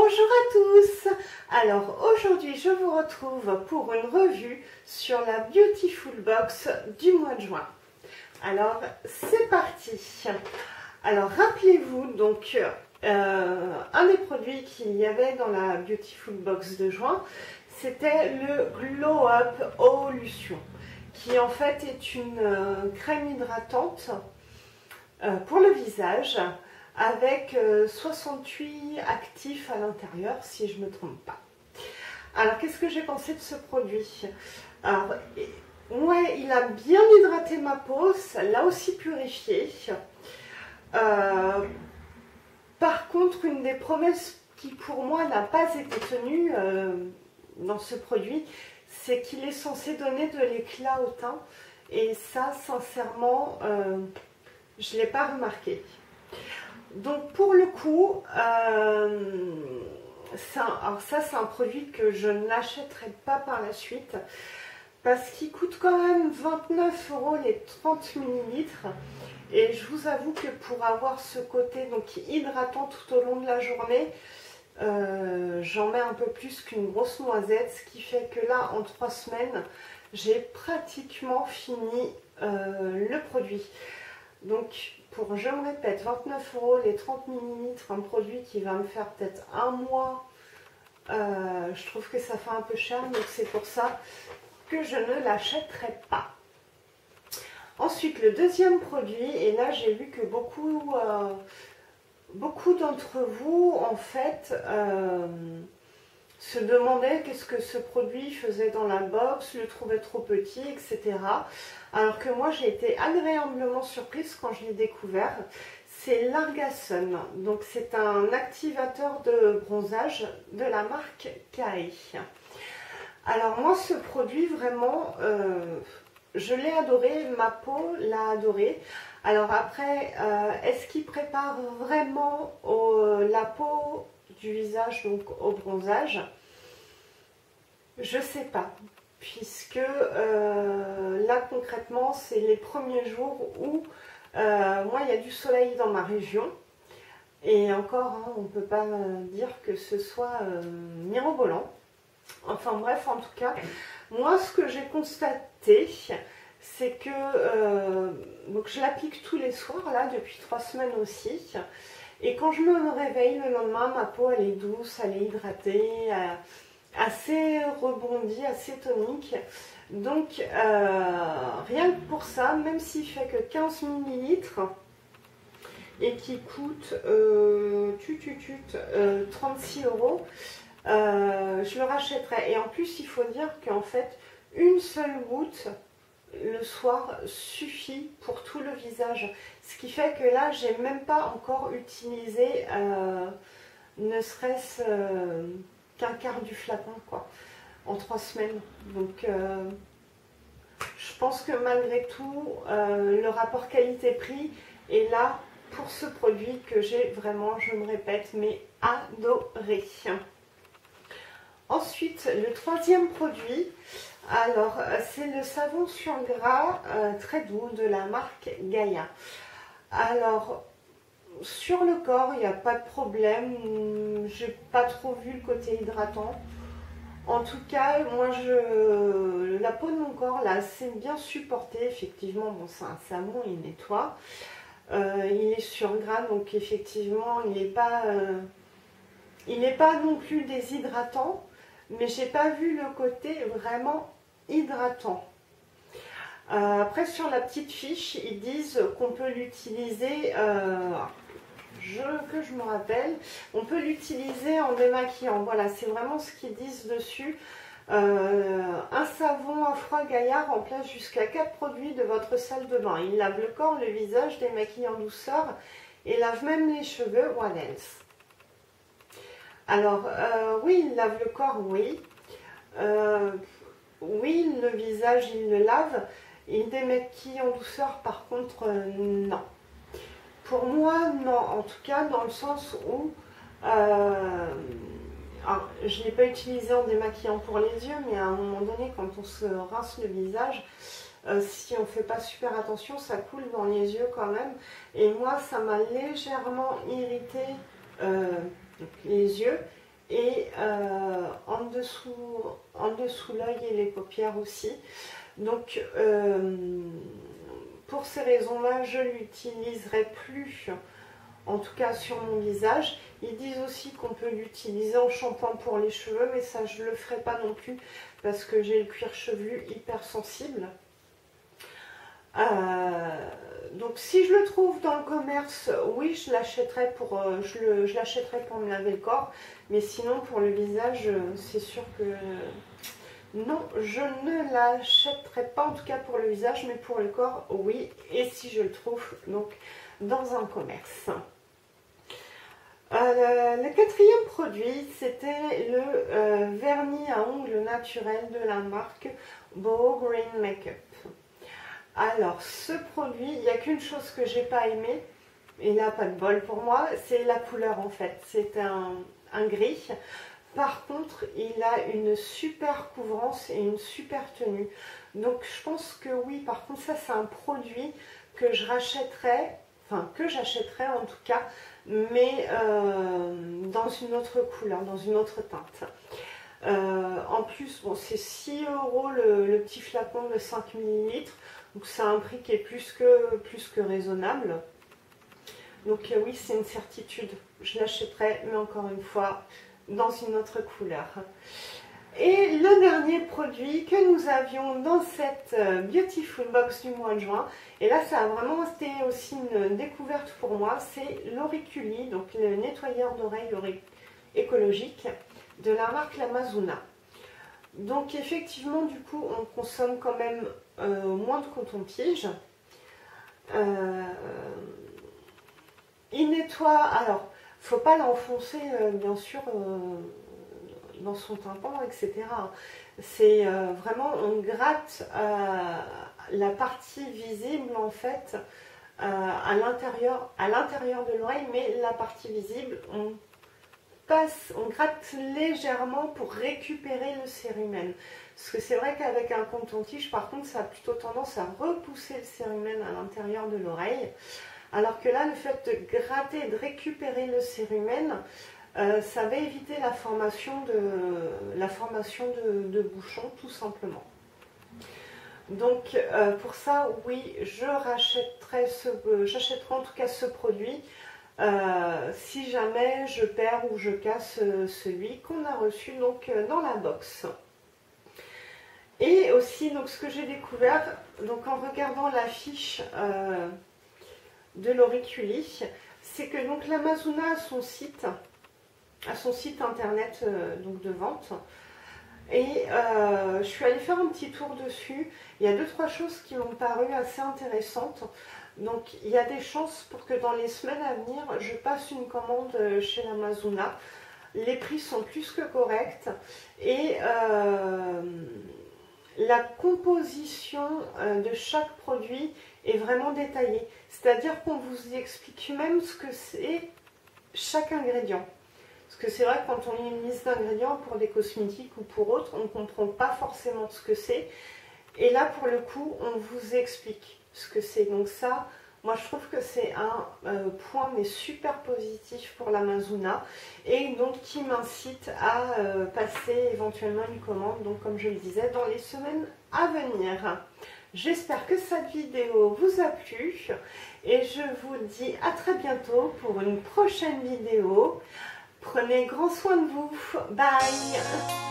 Bonjour à tous. Alors aujourd'hui je vous retrouve pour une revue sur la Beautiful Box du mois de juin. Alors c'est parti. Alors rappelez-vous donc un des produits qu'il y avait dans la Beautiful Box de juin, c'était le Glow Up Eau-Lution, qui en fait est une crème hydratante pour le visage, avec 68 actifs à l'intérieur, si je ne me trompe pas. Alors, qu'est-ce que j'ai pensé de ce produit? Alors, ouais, il a bien hydraté ma peau, ça l'a aussi purifié. Par contre, une des promesses qui pour moi n'a pas été tenue dans ce produit, c'est qu'il est censé donner de l'éclat au teint. Et ça, sincèrement, je ne l'ai pas remarqué. Donc pour le coup, alors ça c'est un produit que je n'achèterai pas par la suite parce qu'il coûte quand même 29 € les 30 ml. Et je vous avoue que pour avoir ce côté donc hydratant tout au long de la journée, j'en mets un peu plus qu'une grosse noisette, ce qui fait que là en 3 semaines j'ai pratiquement fini le produit. Donc, je me répète, 29 € les 30 ml, un produit qui va me faire peut-être un mois, je trouve que ça fait un peu cher, donc c'est pour ça que je ne l'achèterai pas. Ensuite, le deuxième produit, et là j'ai vu que beaucoup d'entre vous, en fait, se demandaient qu'est-ce que ce produit faisait dans la box, le trouvait trop petit, etc. Alors que moi j'ai été agréablement surprise quand je l'ai découvert. C'est l'Argasun, donc c'est un activateur de bronzage de la marque Kai. Alors moi ce produit vraiment, je l'ai adoré, ma peau l'a adoré. Alors après, est-ce qu'il prépare vraiment la peau du visage donc au bronzage? Je sais pas, puisque là concrètement c'est les premiers jours où moi il y a du soleil dans ma région et encore hein, on ne peut pas dire que ce soit mirobolant. Enfin bref, en tout cas moi ce que j'ai constaté c'est que donc je l'applique tous les soirs là depuis 3 semaines aussi. Et quand je me réveille le lendemain, ma peau elle est douce, elle est hydratée, assez rebondie, assez tonique. Donc rien que pour ça, même s'il fait que 15 ml et qui coûte 36 €, je le rachèterai. Et en plus, il faut dire qu'en fait, une seule goutte le soir suffit pour tout le visage, ce qui fait que là j'ai même pas encore utilisé ne serait-ce qu'un quart du flacon quoi en 3 semaines. Donc je pense que malgré tout le rapport qualité-prix est là pour ce produit que j'ai vraiment, je me répète, mais adoré. Ensuite, le troisième produit, alors c'est le savon sur gras très doux de la marque Gaia. Alors sur le corps, il n'y a pas de problème, j'ai pas trop vu le côté hydratant. En tout cas, moi la peau de mon corps l'a assez bien supporté. Effectivement, bon, c'est un savon, il nettoie. Il est sur gras, donc effectivement, il n'est pas non plus déshydratant. Mais j'ai pas vu le côté vraiment hydratant. Après sur la petite fiche, ils disent qu'on peut l'utiliser, que je me rappelle, on peut l'utiliser en démaquillant. Voilà, c'est vraiment ce qu'ils disent dessus. Un savon à froid Gaia remplace jusqu'à 4 produits de votre salle de bain. Il lave le corps, le visage, démaquille en douceur et lave même les cheveux. What else? Alors, oui, il lave le corps, oui. Oui, le visage, il le lave. Il démaquille en douceur, par contre, non. Pour moi, non. En tout cas, dans le sens où... alors, je ne l'ai pas utilisé en démaquillant pour les yeux, mais à un moment donné, quand on se rince le visage, si on ne fait pas super attention, ça coule dans les yeux quand même. Et moi, ça m'a légèrement irrité les yeux. et en dessous l'œil et les paupières aussi. Donc pour ces raisons-là, je ne l'utiliserai plus, en tout cas sur mon visage. Ils disent aussi qu'on peut l'utiliser en shampoing pour les cheveux, mais ça je ne le ferai pas non plus parce que j'ai le cuir chevelu hyper sensible. Donc si je le trouve dans le commerce, oui, je l'achèterai pour, je l'achèterai pour me laver le corps, mais sinon pour le visage, c'est sûr que non, je ne l'achèterai pas, en tout cas pour le visage, mais pour le corps, oui, et si je le trouve donc dans un commerce. Le quatrième produit, c'était le vernis à ongles naturel de la marque Boho Green Makeup. Alors, ce produit, il n'y a qu'une chose que j'ai pas aimé, et là, pas de bol pour moi, c'est la couleur en fait. C'est un gris. Par contre, il a une super couvrance et une super tenue. Donc, je pense que oui, par contre, ça, c'est un produit que je rachèterais, enfin, que j'achèterais en tout cas, mais dans une autre couleur, dans une autre teinte. En plus, bon, c'est 6 € le petit flacon de 5 ml. Donc c'est un prix qui est plus que raisonnable. Donc oui, c'est une certitude. Je l'achèterai, mais encore une fois, dans une autre couleur. Et le dernier produit que nous avions dans cette Beautiful Box du mois de juin, et là ça a vraiment été aussi une découverte pour moi, c'est l'Auriculi, donc le nettoyeur d'oreilles écologique de la marque Lamazuna. Donc effectivement, du coup, on consomme quand même moins de coton-tige. Il nettoie, alors, faut pas l'enfoncer, bien sûr, dans son tympan, etc. C'est vraiment, on gratte la partie visible, en fait, à l'intérieur de l'oreille, mais la partie visible, on gratte légèrement pour récupérer le cérumen. Parce que c'est vrai qu'avec un coton-tige, par contre, ça a plutôt tendance à repousser le cérumen à l'intérieur de l'oreille. Alors que là, le fait de gratter et de récupérer le cérumen, ça va éviter la formation de bouchons, tout simplement. Donc, pour ça, oui, j'achèterai en tout cas ce produit. Si jamais je perds ou je casse celui qu'on a reçu donc dans la box. Et aussi donc ce que j'ai découvert donc en regardant l'affiche de l'Auriculi, c'est que donc l'Amazuna a son site internet donc de vente. Et je suis allée faire un petit tour dessus. Il y a 2-3 choses qui m'ont paru assez intéressantes. Donc il y a des chances pour que dans les semaines à venir, je passe une commande chez l'Amazuna. Les prix sont plus que corrects. Et la composition de chaque produit est vraiment détaillée. C'est-à-dire qu'on vous explique même ce que c'est chaque ingrédient. Parce que c'est vrai que quand on lit une liste d'ingrédients pour des cosmétiques ou pour autres, on ne comprend pas forcément ce que c'est. Et là, pour le coup, on vous explique ce que c'est. Donc ça, moi je trouve que c'est un point mais super positif pour l'Amazuna. Et donc qui m'incite à passer éventuellement une commande, donc comme je le disais, dans les semaines à venir. J'espère que cette vidéo vous a plu. Et je vous dis à très bientôt pour une prochaine vidéo. Prenez grand soin de vous. Bye!